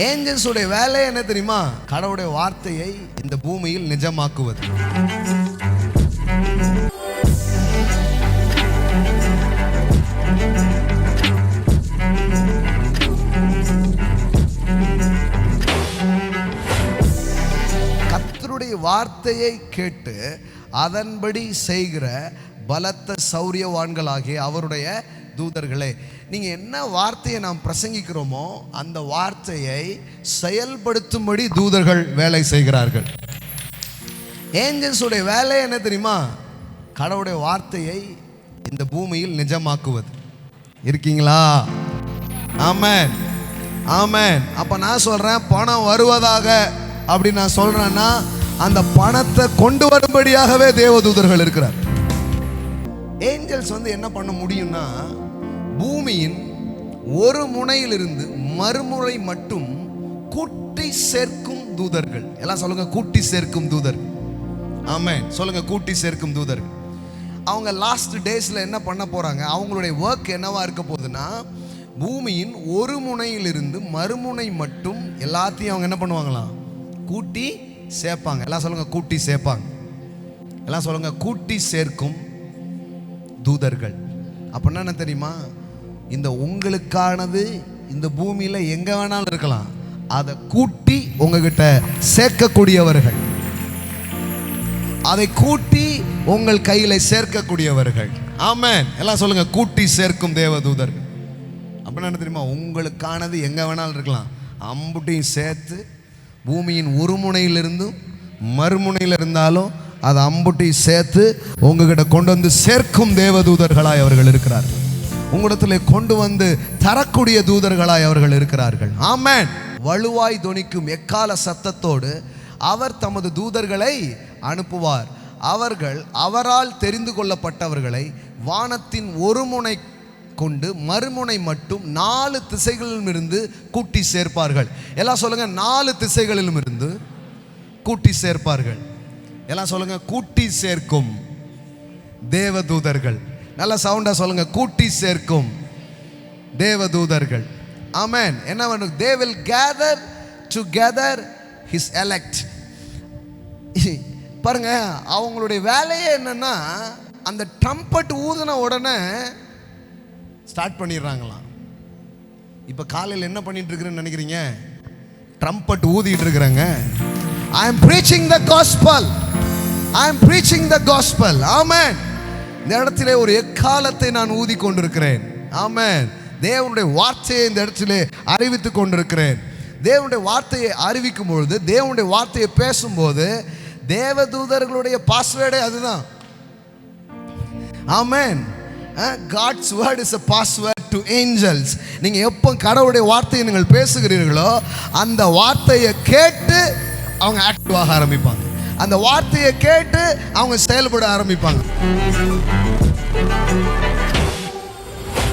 Angeles உடைய வேலை என்ன தெரியுமா? கடவுளுடைய வார்த்தையை இந்த பூமியில் நிஜமாக்குவது. கர்த்தருடைய வார்த்தையை கேட்டு அதன்படி செய்கிற பலத்த சௌரியவான்களாகிய அவருடைய தூதர்களே. நீங்கள் என்ன வார்த்தையை நாம் பிரசங்கிக்கிறோமோ அந்த வார்த்தையை செயல்படுத்தும்படி தூதர்கள் வேலை செய்கிறார்கள். ஏஞ்சல்ஸ் உடைய வேலை என்ன தெரியுமா? கடவுளுடைய வார்த்தையை இந்த பூமியில் நிஜமாக்குவது. இருக்கீங்களா? ஆமென், ஆமென். அப்போ நான் சொல்கிறேன், பணம் வருவதாக அப்படி நான் சொல்கிறேன்னா அந்த பணத்தை கொண்டு வரும்படியாகவே தேவதூதர்கள் இருக்கிறார். ஏஞ்சல்ஸ் என்ன பண்ண முடியும்னா, பூமியின் ஒரு முனையிலிருந்து மறுமுறை மட்டும் கூட்டி சேர்க்கும் தூதர்கள். எல்லாம் சொல்லுங்க, கூட்டி சேர்க்கும் தூதர்கள். ஆமென், சொல்லுங்க, கூட்டி சேர்க்கும் தூதர்கள். அவங்க லாஸ்ட் டேஸ்ல என்ன பண்ண போறாங்க? அவங்களுடைய ஒர்க் என்னவா இருக்க போகுதுன்னா, பூமியின் ஒரு முனையிலிருந்து மறுமுனை மட்டும் எல்லாத்தையும் அவங்க என்ன பண்ணுவாங்களாம்? கூட்டி சேர்ப்பாங்க. எல்லாம் சொல்லுங்க, கூட்டி சேர்ப்பாங்க. எல்லாம் சொல்லுங்க, கூட்டி சேர்க்கும் தூதர்கள். அப்படின்னா என்ன தெரியுமா? இந்த உங்களுக்கானது இந்த பூமியில எங்க வேணாலும் இருக்கலாம், அதை கூட்டி உங்ககிட்ட சேர்க்கக்கூடியவர்கள், அதை கூட்டி உங்கள் கையில சேர்க்கக்கூடியவர்கள். ஆமென். எல்லாம் சொல்லுங்க, கூட்டி சேர்க்கும் தேவதூதர்கள். அப்படின்னா என்ன தெரியுமா? உங்களுக்கானது எங்க வேணாலும் இருக்கலாம், அம்புட்டையும் சேர்த்து பூமியின் ஒரு முனையிலிருந்தும் மறுமுனையில் இருந்தாலும் அதை அம்புட்டையும் சேர்த்து உங்ககிட்ட கொண்டு வந்து சேர்க்கும் தேவதூதர்களாய் அவர்கள் இருக்கிறார்கள். உங்களிடத்தில் கொண்டு வந்து தரக்கூடிய தூதர்களாய் அவர்கள் இருக்கிறார்கள். ஆமென். வலுவாய் தொனிக்கும் எக்கால சத்தத்தோடு அவர் தமது தூதர்களை அனுப்புவார். அவர்கள் அவரால் தெரிந்து கொள்ளப்பட்டவர்களை வானத்தின் ஒரு முனை கொண்டு மறுமுனை மட்டும் 4 திசைகளிலும் இருந்து கூட்டி சேர்ப்பார்கள். எல்லாம் சொல்லுங்க, 4 திசைகளிலும் இருந்து கூட்டி சேர்ப்பார்கள். எல்லாம் சொல்லுங்க, கூட்டி சேர்க்கும் தேவதூதர்கள். நல்ல சவுண்டா சொல்லுங்க, கூட்டி சேர்க்கும் தேவதூதர்கள். ஆமென். என்ன பண்ணும்? They will gather together his elect. பாருங்க, அவங்களுடைய வேலையே என்னன்னா, அந்த ட்ரம்பட் ஊதின உடனே ஸ்டார்ட் பண்ணிடுறாங்களாம். இப்போ காலையில் என்ன பண்ணிட்டு இருக்கிறேன்னு நினைக்கிறீங்க? ட்ரம்பட் ஊதிட்டு இருக்கிறாங்க. I am preaching the gospel. I am preaching the gospel. Amen. இந்த இடத்திலே ஒரு எக்காலத்தை நான் ஊதி கொண்டிருக்கிறேன். ஆமென். தேவனுடைய வார்த்தையை இந்த இடத்திலே அறிவித்துக் கொண்டிருக்கிறேன். தேவனுடைய வார்த்தையை அறிவிக்கும் பொழுது, தேவனுடைய வார்த்தையை பேசும்போது, தேவதூதர்களுடைய பாஸ்வேர்டே அதுதான். ஆமென். God's word is a password to angels. நீங்க எப்போ கடவுளுடைய வார்த்தையை நீங்கள் பேசுகிறீர்களோ அந்த வார்த்தையை கேட்டு அவங்க ஆக்டிவாக ஆரம்பிப்பாங்க. அந்த வார்த்தையை கேட்டு அவங்க செயல்பட ஆரம்பிப்பாங்க.